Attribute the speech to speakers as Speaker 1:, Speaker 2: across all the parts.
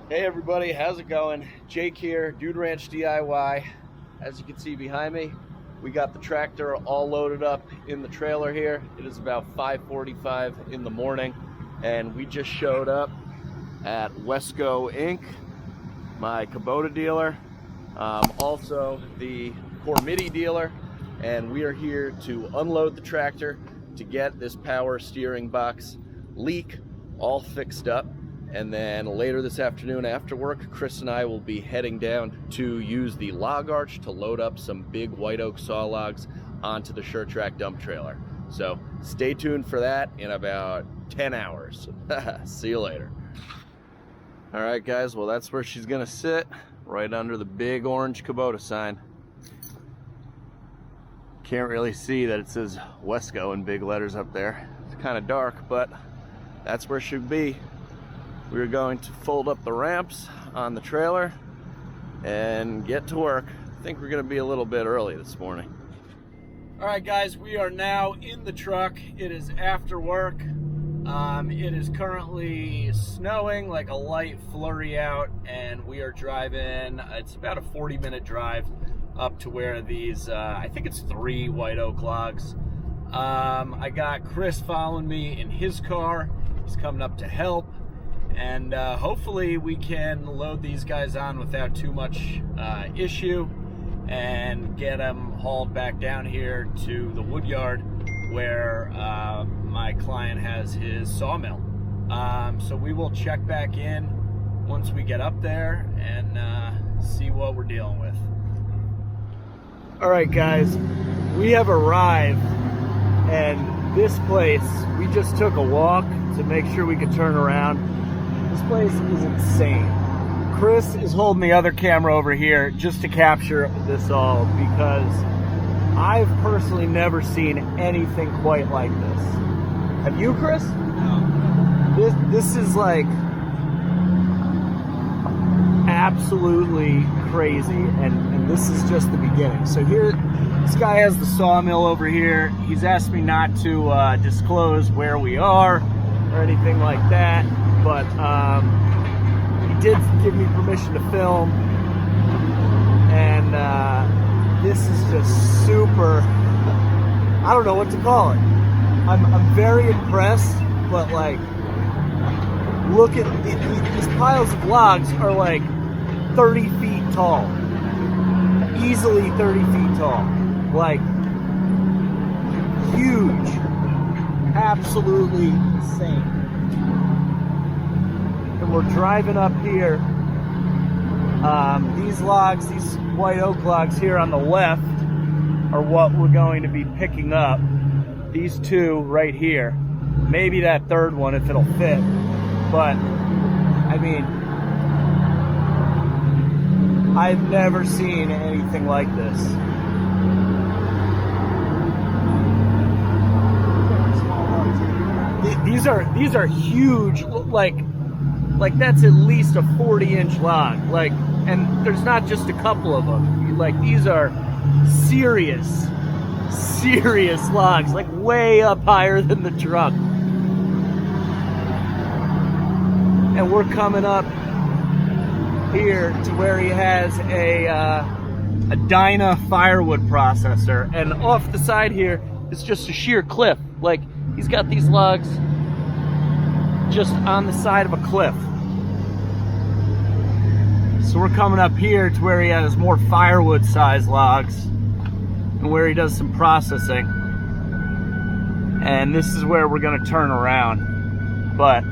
Speaker 1: Hey everybody, how's it going? Jake here, Dude Ranch DIY. As you can see behind me, we got the tractor all loaded up in the trailer here. It is about 5:45 in the morning, and we just showed up at Wesco Inc., my Kubota dealer, also the Cormidi dealer, and we are here to unload the tractor to get this power steering box leak all fixed up. And then later this afternoon after work, Chris and I will be heading down to use the log arch to load up some big white oak saw logs onto the SureTrack dump trailer. So stay tuned for that in about 10 hours. See you later. All right, guys, well, that's where she's gonna sit, right under the big orange Kubota sign. Can't really see that it says Wesco in big letters up there. It's kind of dark, but that's where she'll be. We're going to fold up the ramps on the trailer and get to work. I think we're going to be a little bit early this morning. All right, guys, we are now in the truck. It is after work. It is currently snowing, like a light flurry out, and we are driving. It's about a 40-minute drive up to where these, I think it's 3 white oak logs. I got Chris following me in his car. He's coming up to help. And hopefully we can load these guys on without too much issue and get them hauled back down here to the wood yard where my client has his sawmill. So we will check back in once we get up there and see what we're dealing with. All right, guys, we have arrived, and this place, we just took a walk to make sure we could turn around. This place is insane. Chris is holding the other camera over here just to capture this all, because I've personally never seen anything quite like this. Have you, Chris? No. This is like absolutely crazy, and this is just the beginning. So here, this guy has the sawmill over here. He's asked me not to disclose where we are or anything like that. But he did give me permission to film, and this is just super, I don't know what to call it. I'm very impressed, but like, look at these piles of logs are like 30 feet tall, easily 30 feet tall, like huge, absolutely insane. And we're driving up here. These logs, these white oak logs here on the left, are what we're going to be picking up. These 2 right here. Maybe that 3rd one if it'll fit. But, I mean, I've never seen anything like this. These are huge, like that's at least a 40-inch log, like, and there's not just a couple of them. Like, these are serious logs, like way up higher than the truck. And we're coming up here to where he has a Dyna firewood processor, and off the side here is just a sheer cliff. Like, he's got these logs just on the side of a cliff. So we're coming up here to where he has more firewood size logs and where he does some processing. And this is where we're gonna turn around. But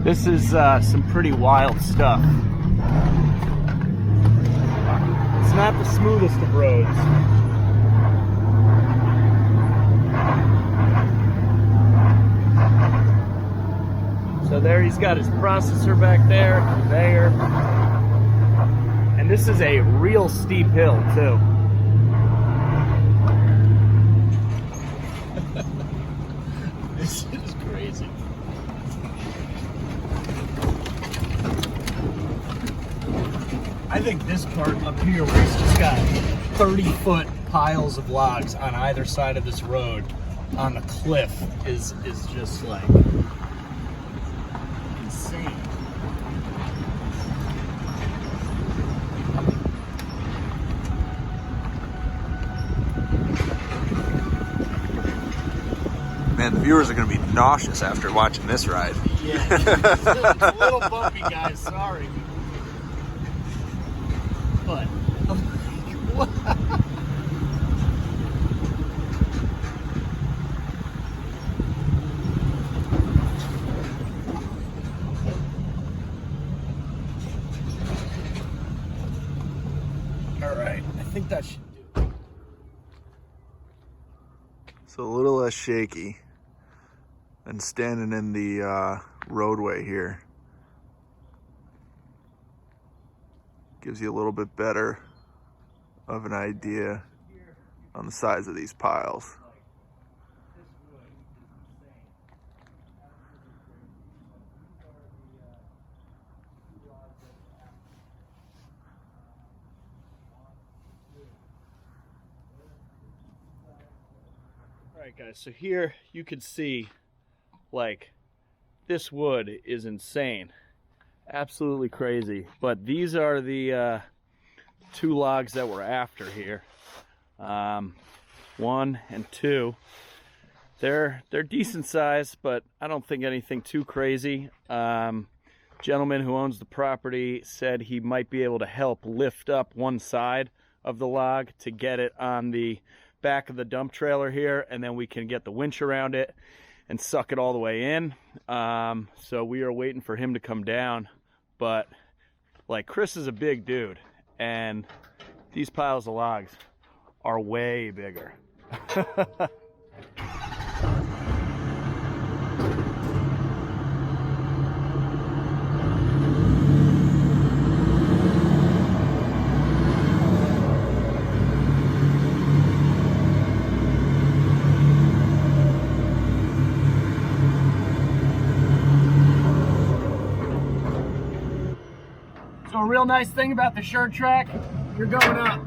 Speaker 1: this is some pretty wild stuff. It's not the smoothest of roads. So there he's got his processor back there, conveyor. And this is a real steep hill too. This is crazy. I think this part up here where he's just got 30-foot piles of logs on either side of this road on the cliff is just like insane.
Speaker 2: Man, the viewers are going to be nauseous after watching this ride.
Speaker 1: Yeah, it's a little bumpy, guys. Sorry. But, what? All right, I think that should do it.
Speaker 2: It's a little less shaky than standing in the roadway here. Gives you a little bit better of an idea on the size of these piles.
Speaker 1: All right, guys, so here you can see, like, this wood is insane. Absolutely crazy. But these are the 2 logs that we're after here. 1 and 2. They're decent size, but I don't think anything too crazy. Gentleman who owns the property said he might be able to help lift up one side of the log to get it on the back of the dump trailer here, and then we can get the winch around it and suck it all the way in. So we are waiting for him to come down. But like, Chris is a big dude, and these piles of logs are way bigger. So a real nice thing about the Short Track, you're going up,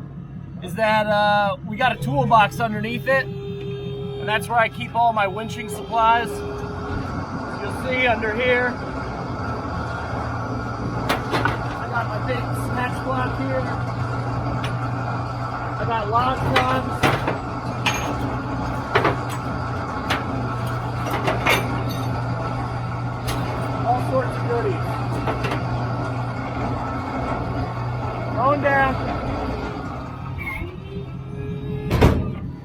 Speaker 1: is that we got a toolbox underneath it, and that's where I keep all my winching supplies. You'll see under here, I got my big snatch block here. I got log plugs. All sorts of goodies. Going down.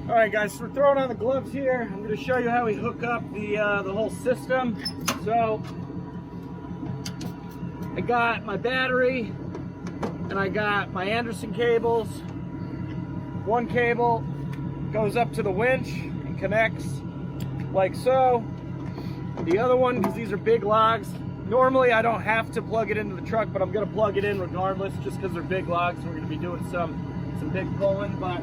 Speaker 1: All right, guys, so we're throwing on the gloves here. I'm going to show you how we hook up the whole system. So I got my battery and I got my Anderson cables. One cable goes up to the winch and connects like so. The other one, because these are big logs, normally I don't have to plug it into the truck, but I'm going to plug it in regardless just because they're big logs. So we're going to be doing some big pulling. But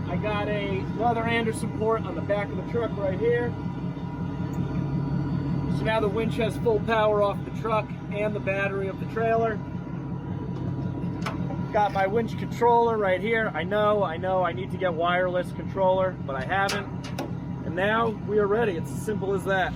Speaker 1: I got another Anderson port on the back of the truck right here. So now the winch has full power off the truck and the battery of the trailer. Got my winch controller right here. I know I need to get wireless controller, but I haven't. And now we are ready. It's as simple as that.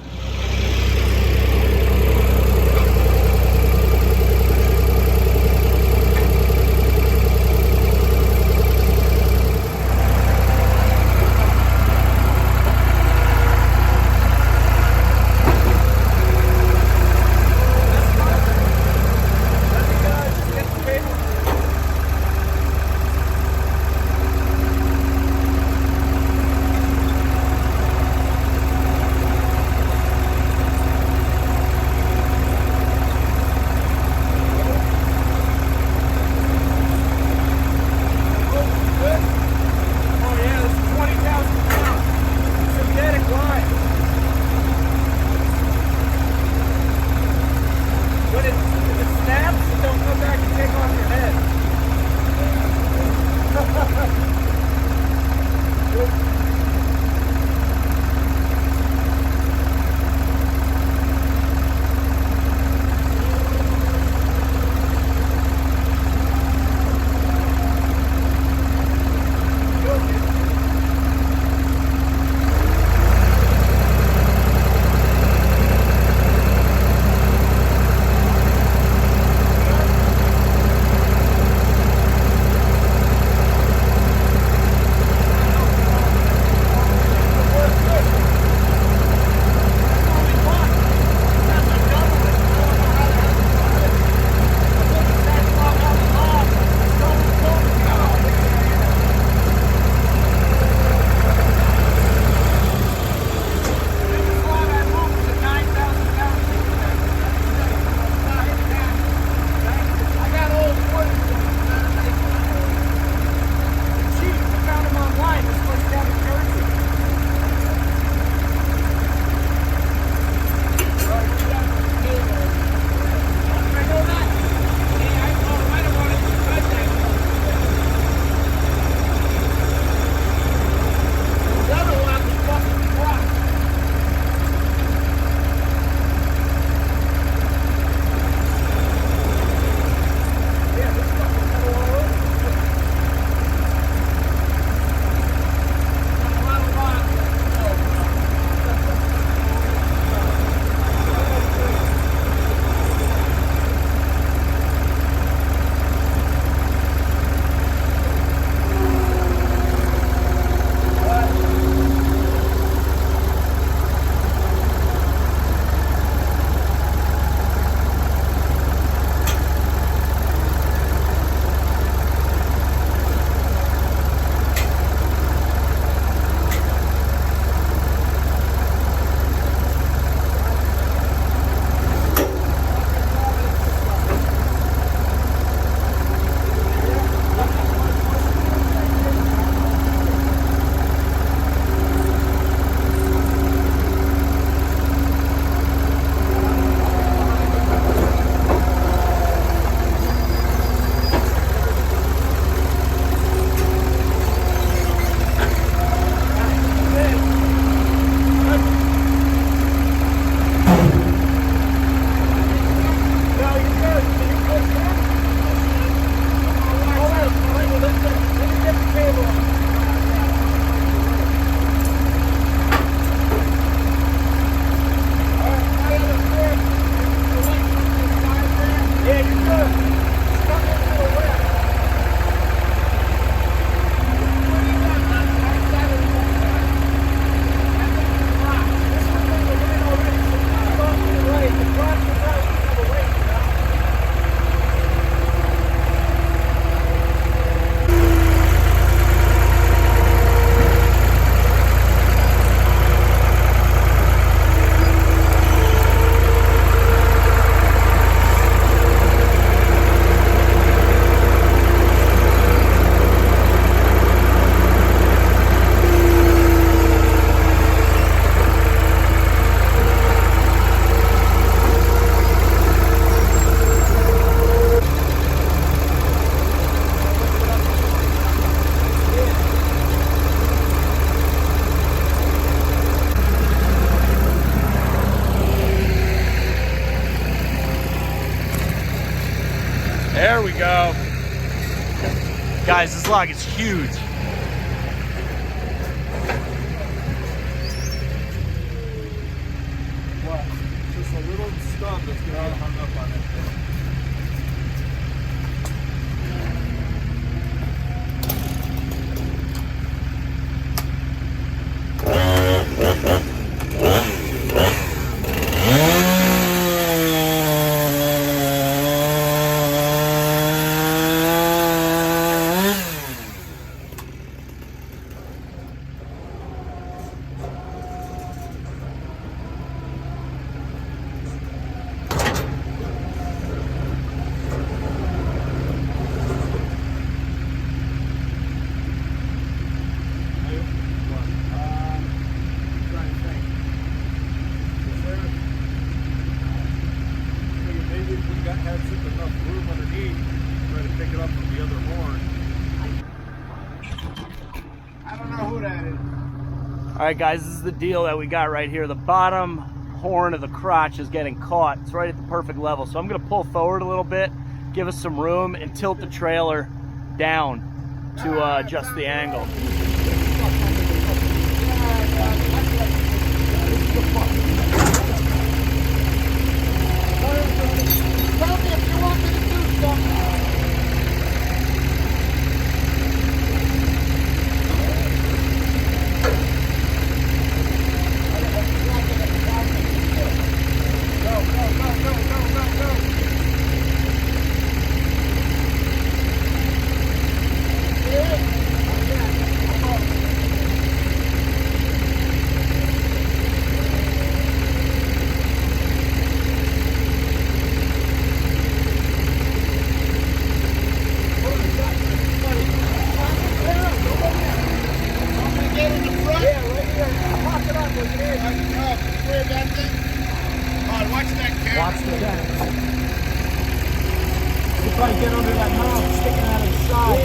Speaker 3: Yeah, you're good. Stuck into the web. What do you got on the outside of the web? That's on the crotch. This one's on the right already, so cut it off to the right. The crotch will probably become a weight, you know?
Speaker 1: There we go. Guys, this log is huge.
Speaker 2: What? Just a little stub that's gonna get hung up on that thing. Had enough room underneath, try to pick it up from the other horn. I don't know who that is.
Speaker 1: All right, guys, this is the deal that we got right here. The bottom horn of the crotch is getting caught. It's right at the perfect level. So I'm gonna pull forward a little bit, give us some room, and tilt the trailer down to adjust the angle.
Speaker 3: Tell me if you want me to do something. Watch the deck. You probably get under that mouth sticking out of the side.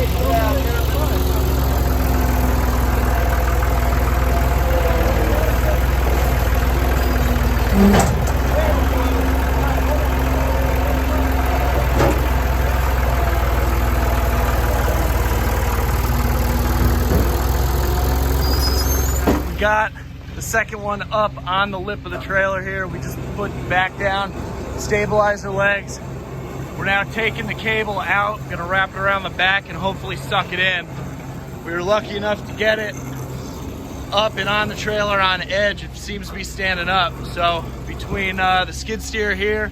Speaker 1: We got the second one up on the lip of the trailer here. We just put back down, stabilize the legs. We're now taking the cable out, gonna wrap it around the back and hopefully suck it in. We were lucky enough to get it up and on the trailer on edge. It seems to be standing up. So between the skid steer here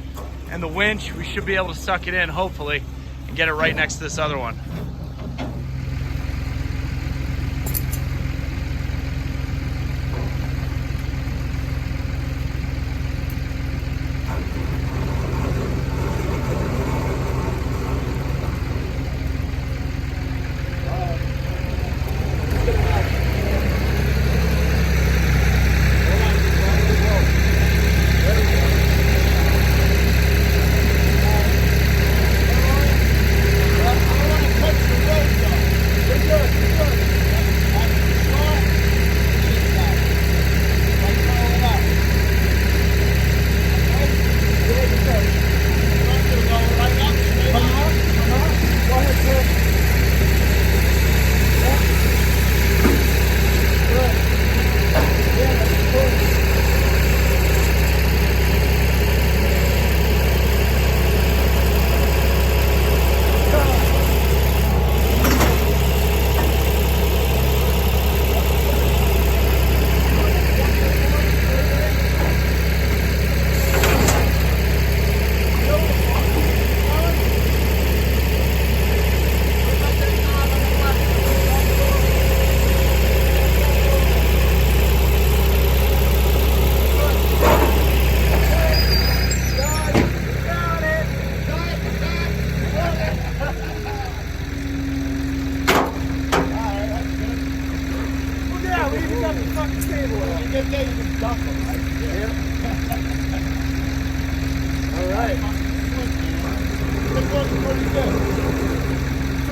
Speaker 1: and the winch, we should be able to suck it in, hopefully, and get it right next to this other one.
Speaker 3: I don't want to touch good day to just dump them, right? Yeah. All right. This looks pretty good.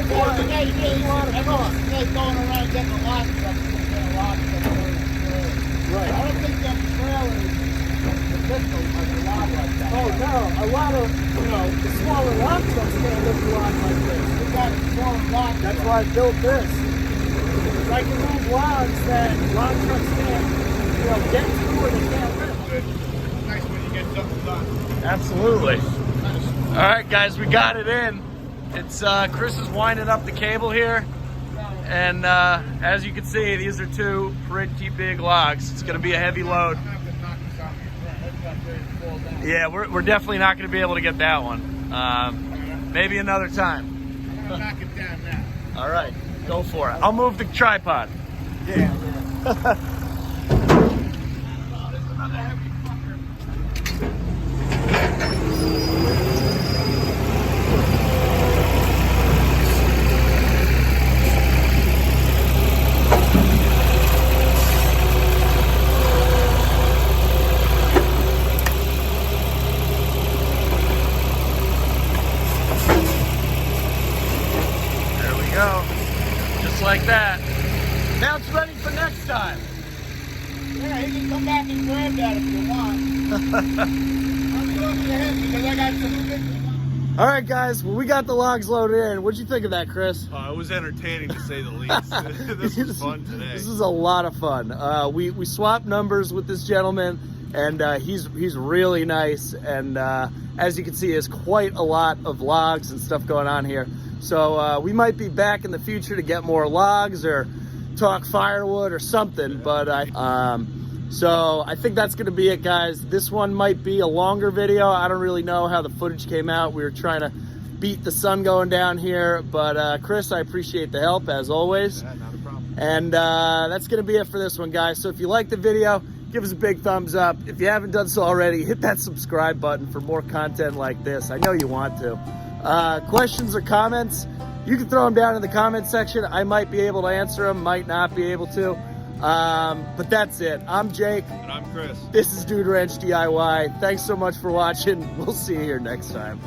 Speaker 3: Yeah, the guy really wanted to go. The guy's going around getting a lot of stuff. Right. I don't think them trailers, the pistols, like a lot like that. Oh, no. A lot of, the smaller log trucks can't lift a lot like this. We got a smaller log truck. That's why I built this. I can move logs that log trucks can't, get through or they can't lift. It's nice when you get something done.
Speaker 1: Absolutely. All right, guys, we got it in. It's Chris is winding up the cable here, and as you can see, these are two pretty big logs. It's going to be a heavy load. Yeah, we're definitely not going to be able to get that one. Maybe another time.
Speaker 3: I'm gonna knock it down now.
Speaker 1: All right, go for it. I'll move the tripod.
Speaker 3: Yeah.
Speaker 1: Just like that. Now it's ready for next time.
Speaker 3: Yeah, you can come back and grab that if you want. I'm going ahead because I got some big.
Speaker 1: All right, guys. Well, we got the logs loaded in. What'd you think of that, Chris?
Speaker 2: It was entertaining to say the least. This was fun today.
Speaker 1: This is a lot of fun. We swapped numbers with this gentleman, and he's really nice. And as you can see, there's quite a lot of logs and stuff going on here. So we might be back in the future to get more logs or talk firewood or something. But so I think that's going to be it, guys. This one might be a longer video. I don't really know how the footage came out. We were trying to beat the sun going down here. But Chris, I appreciate the help as always.
Speaker 2: Yeah, not a problem.
Speaker 1: And that's going to be it for this one, guys. So if you like the video, give us a big thumbs up. If you haven't done so already, hit that subscribe button for more content like this. I know you want to. Questions or comments, you can throw them down in the comment section. I might be able to answer them, might not be able to. But that's it. I'm Jake.
Speaker 2: And I'm Chris.
Speaker 1: This is Dude Ranch DIY. Thanks so much for watching. We'll see you here next time.